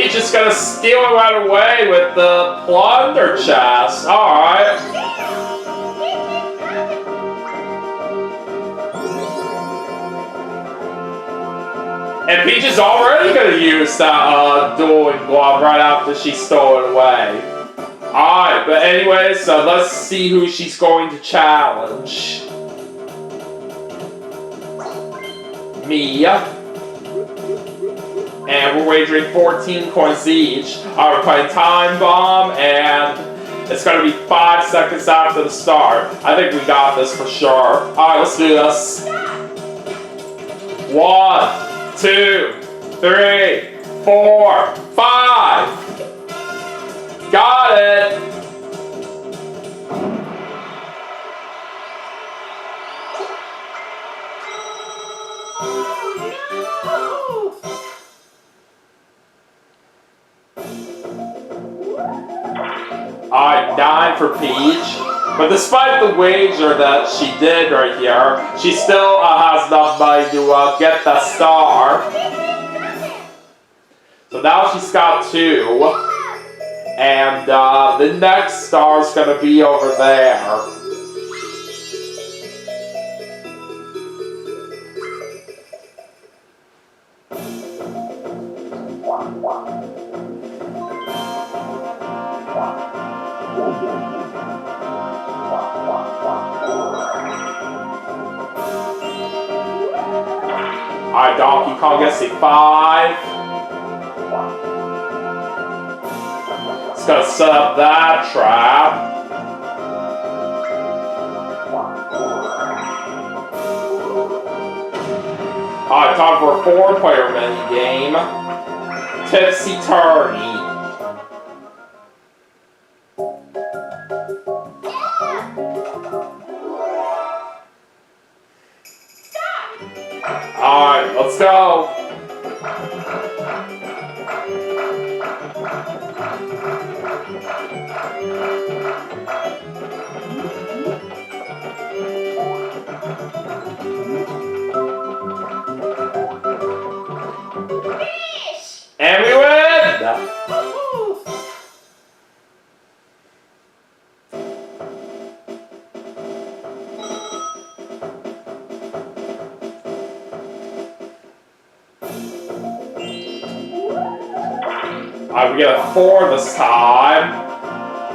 Peach is gonna steal it right away with the plunder chest. Alright. And Peach is already gonna use that dueling glove right after she stole it away. Alright, but anyway, so let's see who she's going to challenge. Mia. And we're wagering 14 coins each. Alright, we're playing Time Bomb, and it's gonna be 5 seconds after the start. I think we got this for sure. Alright, let's do this. 1, 2, 3, 4, 5. Got it! Alright, 9 for Peach. But despite the wager that she did right here, she still has enough money to get the star. So now she's got 2. And the next star is going to be over there. Alright, Donkey Kong gets a 5. It's gonna set up that trap. Alright, time for a 4-player minigame. Tipsy Turny. Alright, let's go. And we win! We get a 4 this time.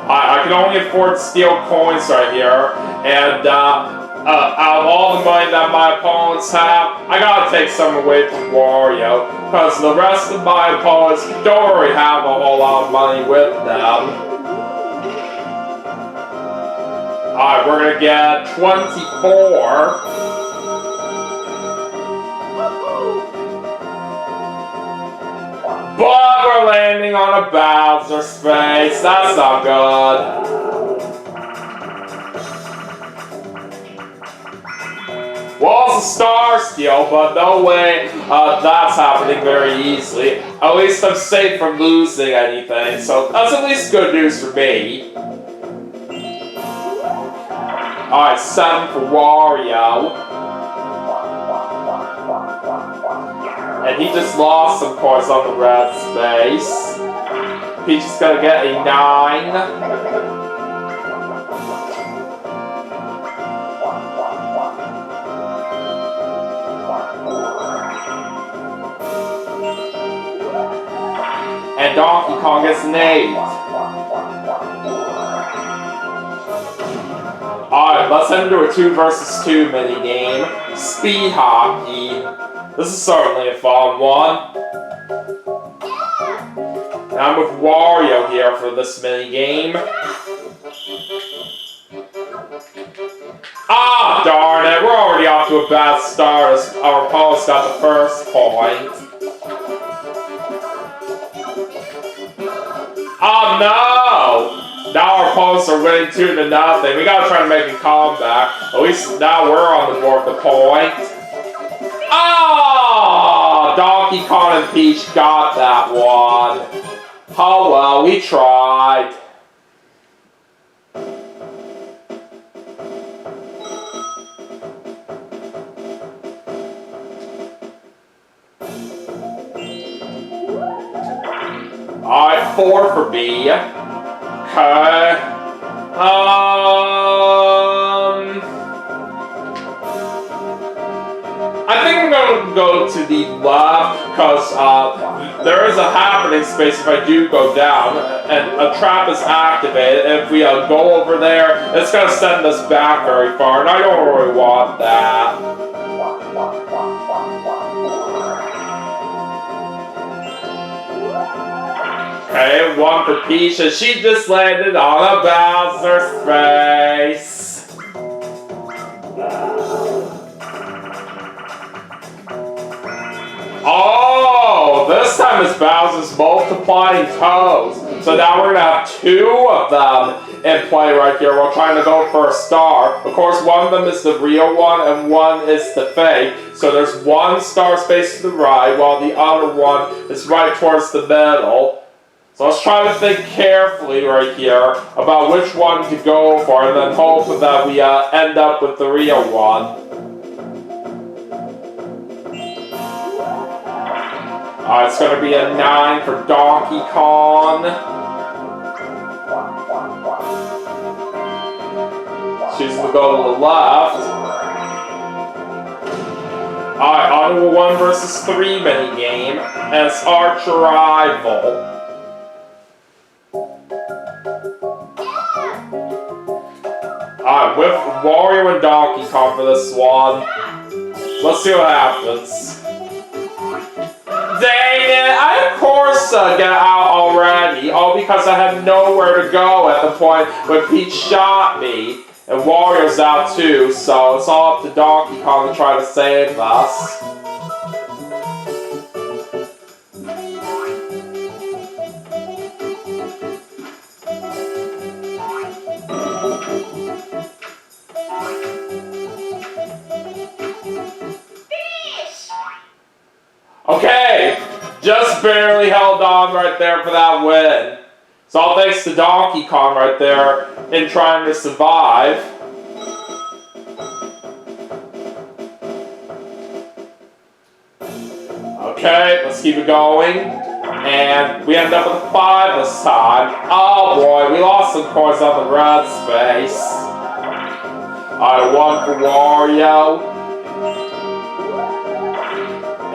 I can only afford to steal coins right here. And out of all the money that my opponents have, I gotta take some away from Wario. Because the rest of my opponents don't really have a whole lot of money with them. Alright, we're gonna get 24. But we're landing on a Bowser's face. That's not good. Well, it's a star steal, but no way that's happening very easily. At least I'm safe from losing anything, so that's at least good news for me. Alright, 7 for Wario. And he just lost some coins on the red space. Peach is gonna get a 9. And Donkey Kong gets an 8. Alright, let's head into a 2 versus 2 minigame. Speed Hockey. This is certainly a fun one. And I'm with Wario here for this minigame. Ah, darn it, we're already off to a bad start as our opponent's got the first point. Oh no! Now our opponents are winning 2-0. We gotta try to make a comeback. At least now we're on the board with the point. Oh! Donkey Kong and Peach got that one. Oh well, we tried. 4 for B. Okay. I think I'm going to go to the left because there is a happening space if I do go down, and a trap is activated. If we go over there, it's going to send us back very far, and I don't really want that. Okay, 1 for Peach, and she just landed on a Bowser's face. Oh, this time it's Bowser's multiplying toes. So now we're gonna have 2 of them in play right here. We're trying to go for a star. Of course, one of them is the real one and one is the fake. So there's 1 star space to the right while the other one is right towards the middle. So let's try to think carefully right here about which one to go for and then hope that we end up with the real one. It's going to be a 9 for Donkey Kong. She's going to go to the left. Alright, on to a 1 versus 3 minigame, and it's Arch Rival. Alright, with Wario and Donkey Kong for this one. Let's see what happens. Dang it! I of course got out already, all because I had nowhere to go at the point when Peach shot me. And Wario's out too, so it's all up to Donkey Kong to try to save us. Okay, just barely held on right there for that win. It's all thanks to Donkey Kong right there in trying to survive. Okay, let's keep it going. And we end up with a 5 this time. Oh boy, we lost some coins on the red space. Alright, 1 for Wario.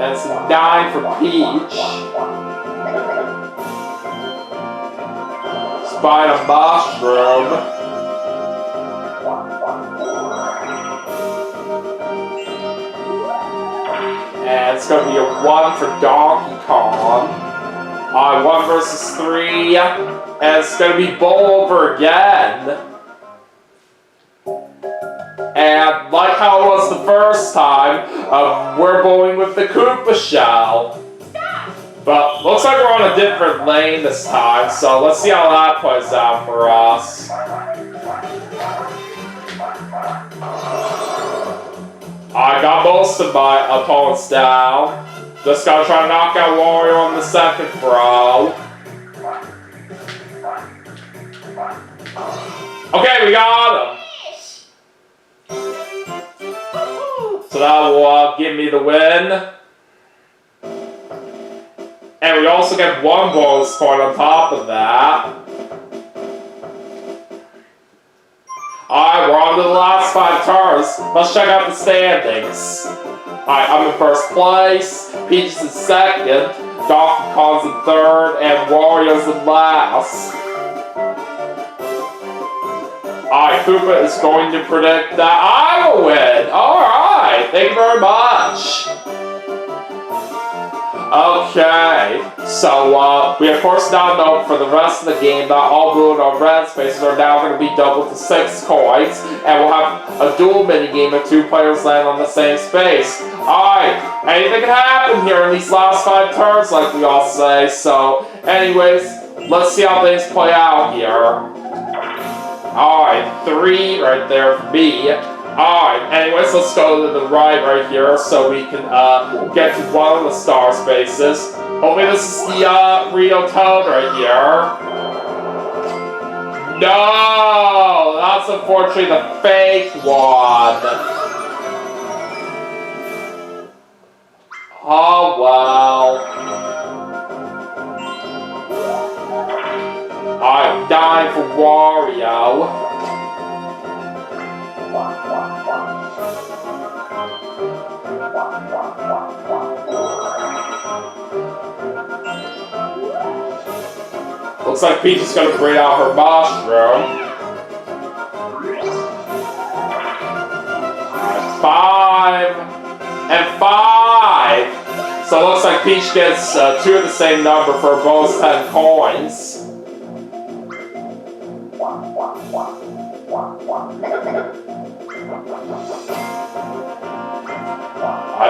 And it's a 9 for Peach. Spider Mushroom. And it's going to be a 1 for Donkey Kong. 1 versus 3. And it's going to be bowl over again. And like how it was the first time, we're bowling with the Koopa Shell. But looks like we're on a different lane this time, so let's see how that plays out for us. I got most of my opponents down. Just gotta try to knock out Wario on the second throw. Okay, we got him. So that will give me the win. And we also get 1 bonus point on top of that. Alright, we're on to the last 5 turns. Let's check out the standings. Alright, I'm in first place, Peach is in second, Donkey Kong's in third, and Wario's in last. Alright, Koopa is going to predict that I will win. Alright, thank you very much. Okay, so we of course now know for the rest of the game that all blue and all red spaces are now going to be doubled to 6 coins, and we'll have a dual minigame if 2 players land on the same space. Alright, anything can happen here in these last 5 turns like we all say, so anyways, let's see how things play out here. Alright, 3 right there for me. Alright, anyways, let's go to the right here so we can get to one of the star spaces. Hopefully this is the real Toad right here. No! That's unfortunately the fake one. Oh well. 9 for Wario. Looks like Peach is gonna bring out her mushroom. 5 and 5. So it looks like Peach gets 2 of the same number for both 10 coins.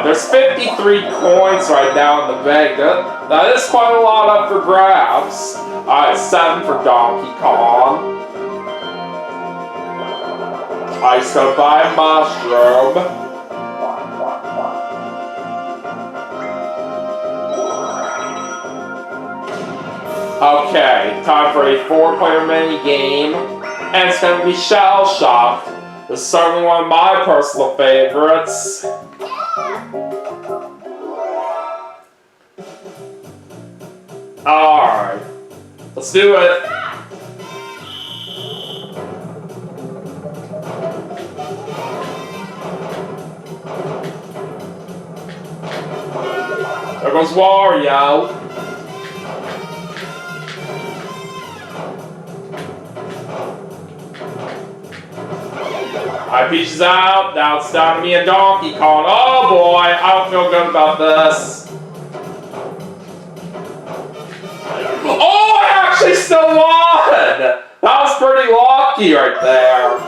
There's 53 coins right now in the bank. That is quite a lot up for grabs. Alright, 7 for Donkey Kong. Alright, he's gonna buy a mushroom. Okay, time for a 4-player mini game. And it's gonna be Shell Shocked. This is certainly one of my personal favorites. Alright, let's do it. There goes Wario. Alright, Peach is out. Now it's down to me and Donkey Kong. Oh boy, I don't feel good about this. Oh, I actually still won! That was pretty lucky right there.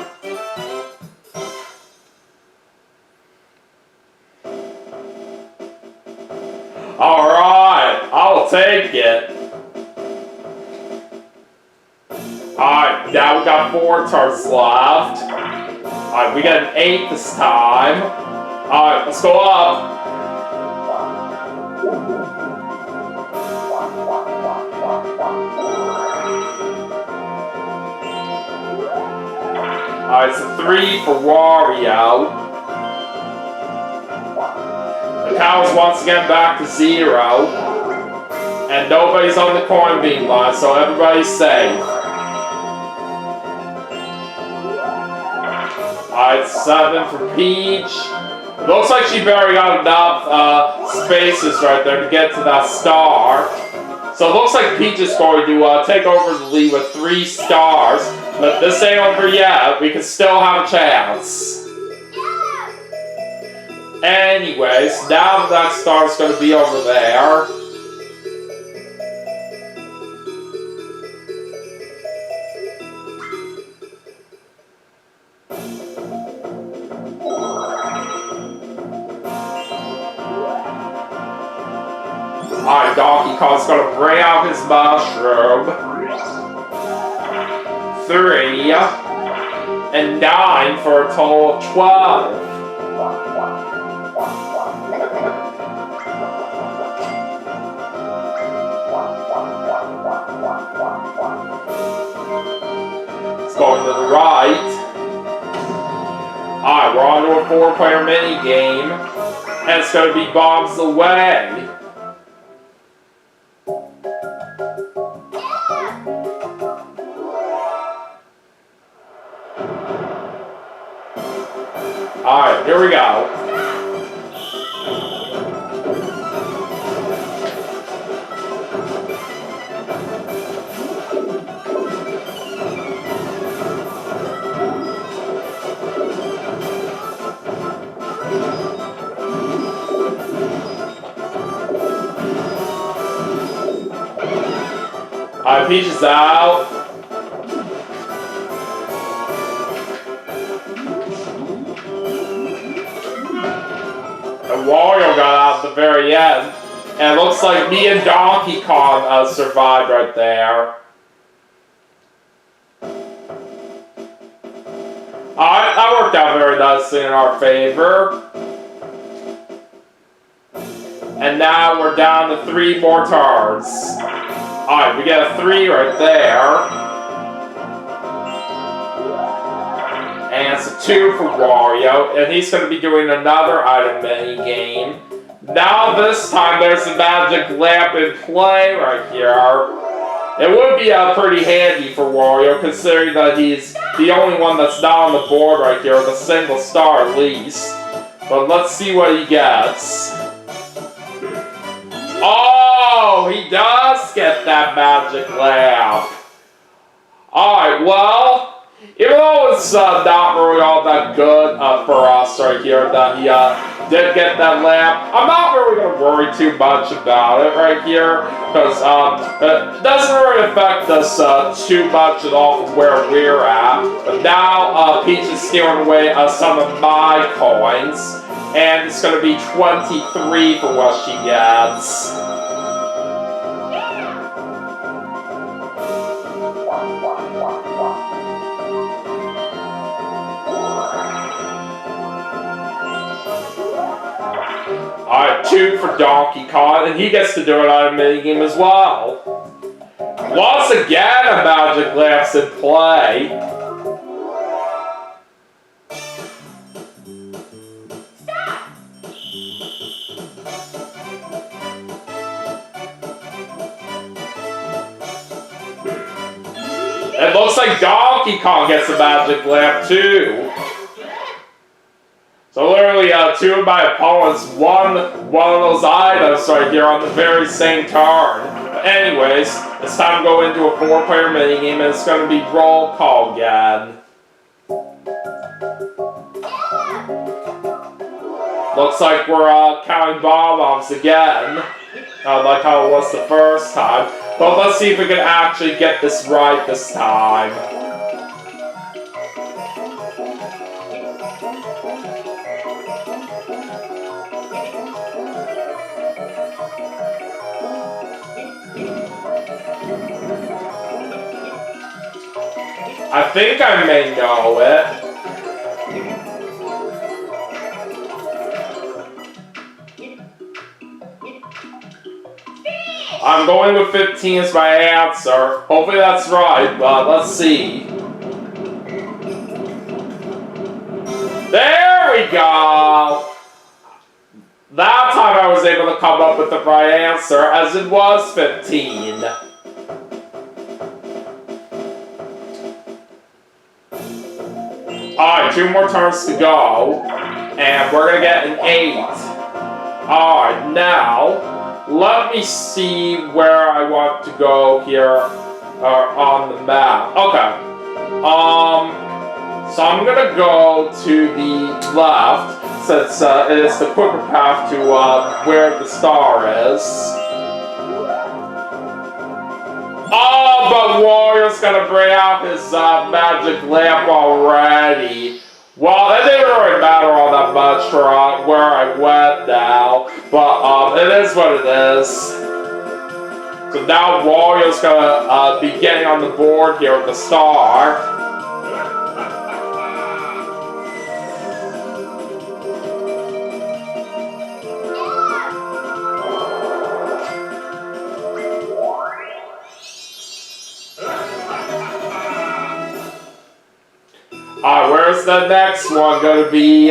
Alright, I'll take it. Alright, now we got 4 turns left. Alright, we got an 8 this time. Alright, let's go up. Alright, it's a 3 for Wario. The cow is once again back to 0. And nobody's on the coin beam line, so everybody's safe. Alright, 7 for Peach. It looks like she barely got enough spaces right there to get to that star. So it looks like Peach is going to take over the lead with 3 stars. But this ain't over yet. We can still have a chance. Anyways, now that star's going to be over there. Alright, Donkey Kong's going to bring out his mushroom. 3 and 9 for a total of 12. It's going to the right. Alright, we're on to a 4-player mini game. And it's going to be Bombs Away. Alright, here we go. Alright, Peach is out. And Wario got out at the very end. And it looks like me and Donkey Kong survived right there. Alright, that worked out very nicely in our favor. And now we're down to 3 more turns. Alright, we get a 3 right there. And it's a 2 for Wario. And he's going to be doing another item mini game. Now this time there's a magic lamp in play right here. It would be pretty handy for Wario, considering that he's the only one that's not on the board right here with a single star at least. But let's see what he gets. Oh, he does get that magic lamp. Alright, well, even though it's not really all that good for us right here that he did get that lamp, I'm not really going to worry too much about it right here, because it doesn't really affect us too much at all from where we're at. But now Peach is stealing away some of my coins, and it's going to be 23 for what she gets. Alright, 2 for Donkey Kong, and he gets to do it on a minigame as well. Once again, a magic lamp's in play. It looks like Donkey Kong gets a magic lamp too. So literally, 2 of my opponents won one of those items right here on the very same turn. But anyways, it's time to go into a 4-player minigame, and it's going to be roll call again. Looks like we're counting bombs again, like how it was the first time. But let's see if we can actually get this right this time. I think I may know it. I'm going with 15 as my answer. Hopefully that's right, but let's see. There we go! That time I was able to come up with the right answer, as it was 15. Alright, 2 more turns to go, and we're gonna get an 8. Alright, now, let me see where I want to go here on the map. Okay, so I'm gonna go to the left, since it is the quicker path to where the star is. Oh, but Wario's gonna bring out his magic lamp already. Well, it didn't really matter all that much for where I went now, but it is what it is. So now Wario's gonna be getting on the board here with the star. Where's the next one gonna be?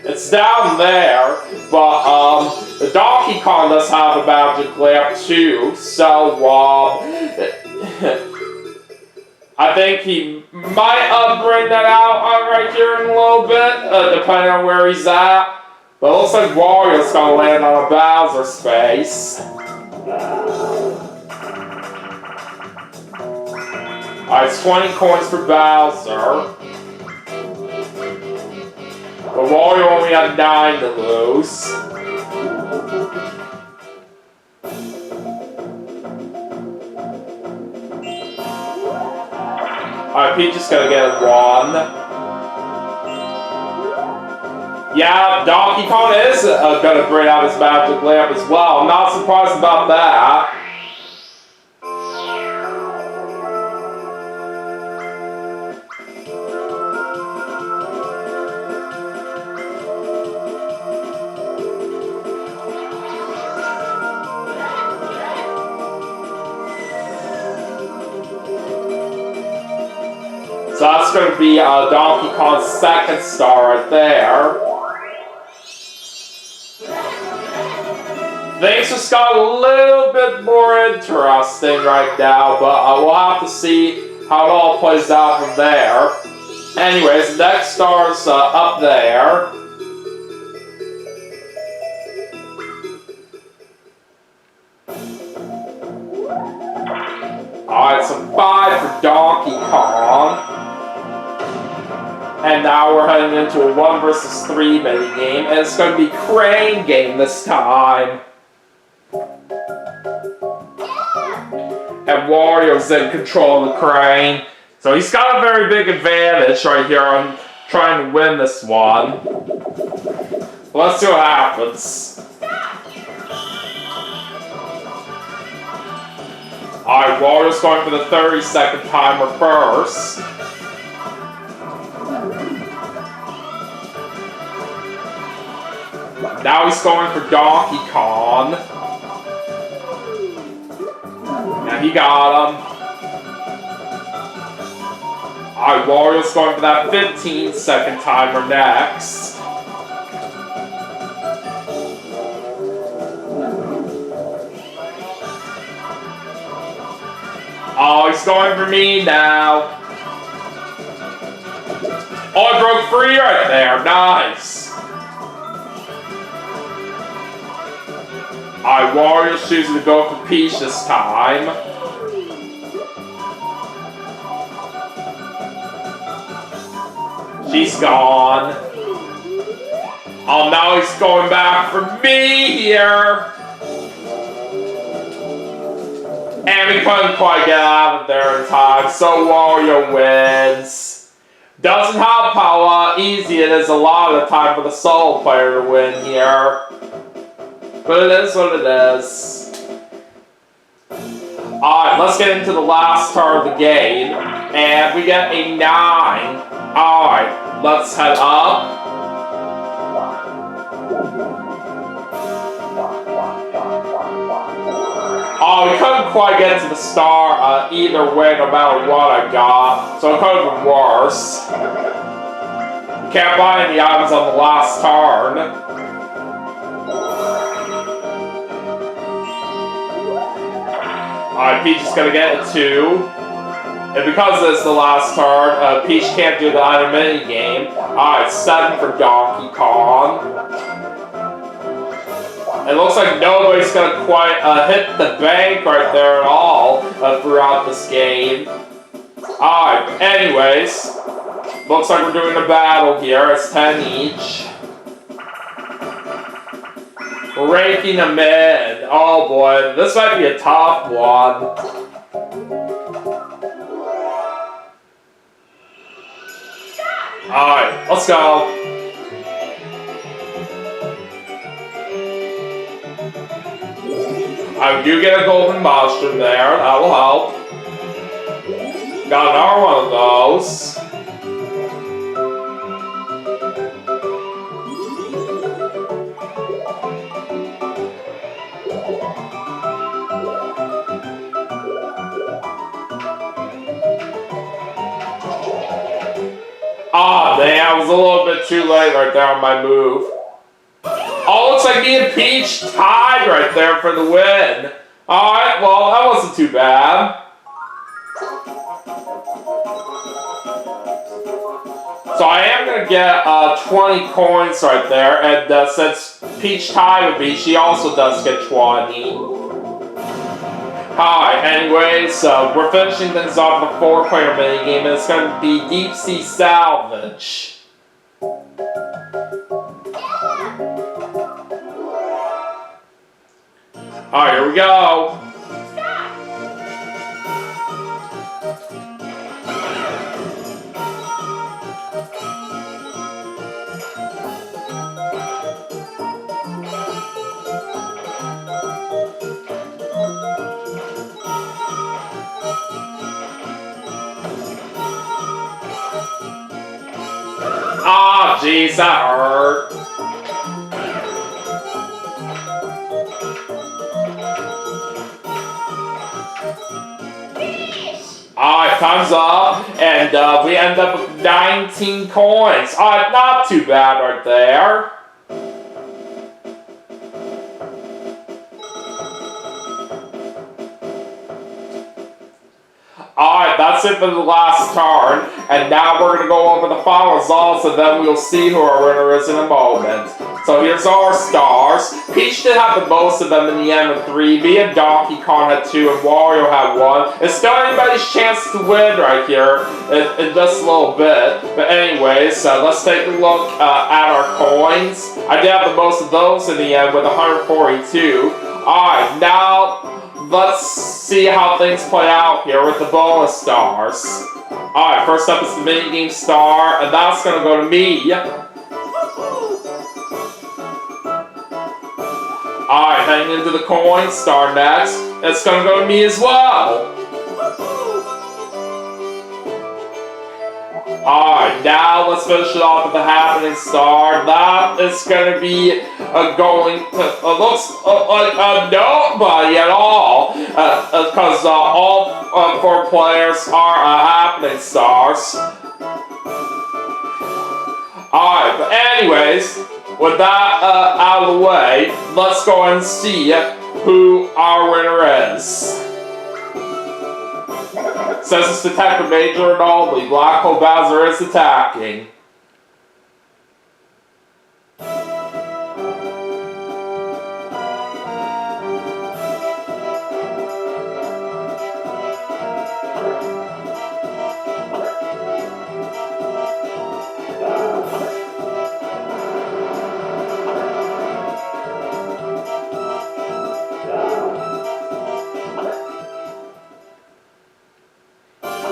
It's down there, but the Donkey Kong does have a magic lamp too, so I think he might bring that out right here in a little bit, depending on where he's at. But it looks like Wario's gonna land on a Bowser space. Alright, it's 20 coins for Bowser. But Wario only had 9 to lose. Alright, Peach is gonna get a 1. Yeah, Donkey Kong is gonna bring out his magic lamp as well. I'm not surprised about that. So that's going to be Donkey Kong's second star right there. Things just got a little bit more interesting right now, but we'll have to see how it all plays out from there. Anyways, the next star's up there. Alright, so 5 for Donkey Kong. And now we're heading into a 1 versus 3 minigame, and it's going to be Crane Game this time. And Wario's in control of the crane. So he's got a very big advantage right here on trying to win this one. Let's see what happens. Alright, Wario's going for the 30-second timer first. Now he's going for Donkey Kong. And he got him. Alright, Wario's going for that 15-second timer next. Oh, he's going for me now. Oh, I broke free right there. Nice. Alright, Wario's choosing to go for Peach this time. She's gone. Oh, now he's going back for me here. And we couldn't quite get out of there in time, so Wario wins. Doesn't help how easy it is a lot of the time for the solo player to win here. But it is what it is. Alright, let's get into the last part of the game. And we get a 9. Alright, let's head up. Oh, we couldn't quite get to the star either way, no matter what I got. So it could have been worse. Can't buy any items on the last turn. Alright, Peach is gonna get a 2. And because this is the last turn, Peach can't do the item mini game. Alright, 7 for Donkey Kong. It looks like nobody's gonna quite hit the bank right there at all throughout this game. Alright, anyways. Looks like we're doing a battle here. It's 10 each. We're ranking them in. Oh boy, this might be a tough one. Alright, let's go. I do get a golden mushroom there, that will help. Got another one of those. Ah, dang, I was a little bit too late right there on my move. Oh, looks like me and Peach tied right there for the win. Alright, well, that wasn't too bad. So I am going to get 20 coins right there, and since Peach tied with me, she also does get 20. Alright, anyways, we're finishing things off with a 4-player minigame, and it's going to be Deep Sea Salvage. Alright, here we go. Ah, jeez, that hurt. Alright, time's up, and we end up with 19 coins. Alright, not too bad right there. that's it for the last turn. And now we're going to go over the final results, and then we'll see who our winner is in a moment. So here's our stars. Peach did have the most of them in the end with 3. Me and Donkey Kong had 2, and Wario had 1. It's still anybody's chance to win right here in just a little bit. But anyways, let's take a look at our coins. I did have the most of those in the end with 142. Alright, now let's see how things play out here with the bonus stars. Alright, first up is the minigame star, and that's going to go to me. Alright, heading into the coin star next. It's going to go to me as well. Alright, now let's finish it off with the happening star. That is going to be going to, looks like nobody at all, because all 4 players are happening stars. Alright, but anyways, with that out of the way, let's go and see who our winner is. Says it's Detective Major and only. Black Hole Bowser is attacking.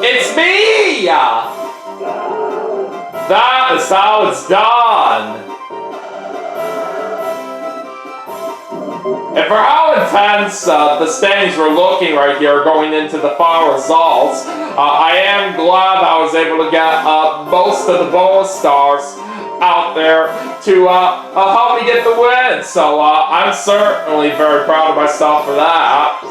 It's me! That is how it's done. And for how intense the standings were looking right here going into the final results, I am glad I was able to get most of the bonus stars out there to help me get the win. So I'm certainly very proud of myself for that.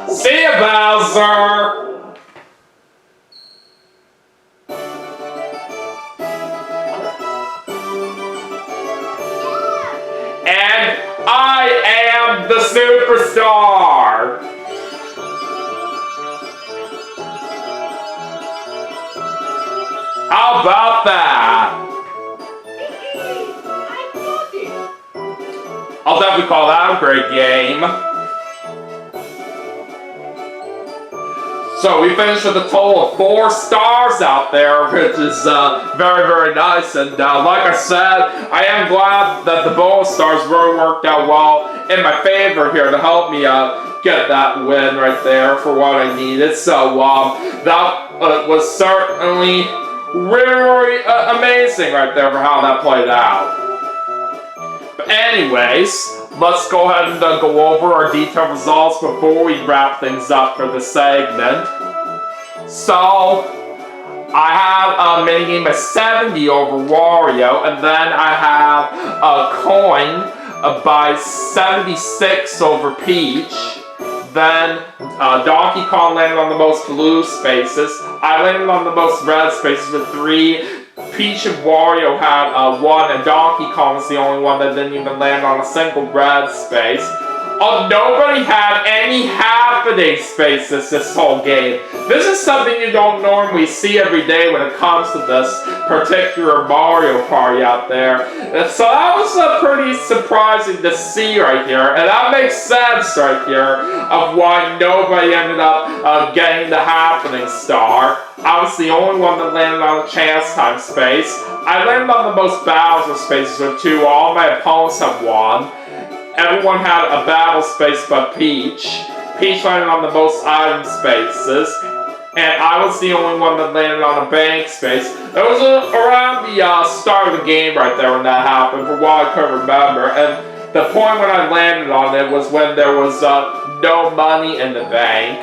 See ya, Bowser! And I am the superstar! How about that? I'll definitely call that a great game. So we finished with a total of 4 stars out there, which is very, very nice. And like I said, I am glad that the bonus stars really worked out well in my favor here to help me get that win right there for what I needed. So that was certainly really amazing right there for how that played out. But anyways, let's go ahead and go over our detailed results before we wrap things up for this segment. So, I have a minigame of 70 over Wario, and then I have a coin by 76 over Peach. Then Donkey Kong landed on the most blue spaces. I landed on the most red spaces with 3. Peach and Wario had 1, and Donkey Kong was the only one that didn't even land on a single red space. Nobody had any happening spaces this whole game. This is something you don't normally see every day when it comes to this particular Mario Party out there. And so that was pretty surprising to see right here. And that makes sense right here of why nobody ended up getting the happening star. I was the only one that landed on a chance time space. I landed on the most Bowser spaces with 2. All my opponents have 1. Everyone had a battle space but Peach. Peach landed on the most item spaces. And I was the only one that landed on a bank space. It was around the start of the game right there when that happened, for what I could remember. And the point when I landed on it was when there was no money in the bank.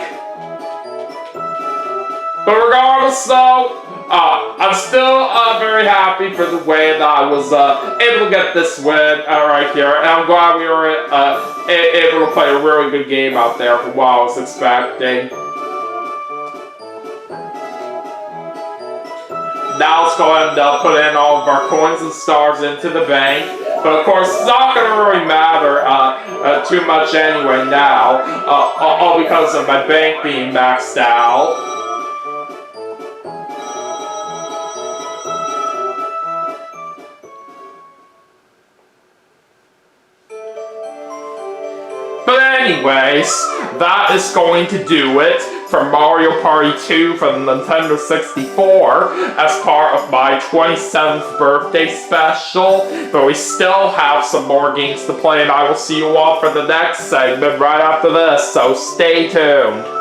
But regardless though, I'm still very happy for the way that I was able to get this win right here. And I'm glad we were able to play a really good game out there for what I was expecting. now let's go ahead and put in all of our coins and stars into the bank. But of course, it's not going to really matter too much anyway now, all because of my bank being maxed out. But anyways, that is going to do it for Mario Party 2 for the Nintendo 64 as part of my 27th birthday special. But we still have some more games to play, and I will see you all for the next segment right after this, so stay tuned.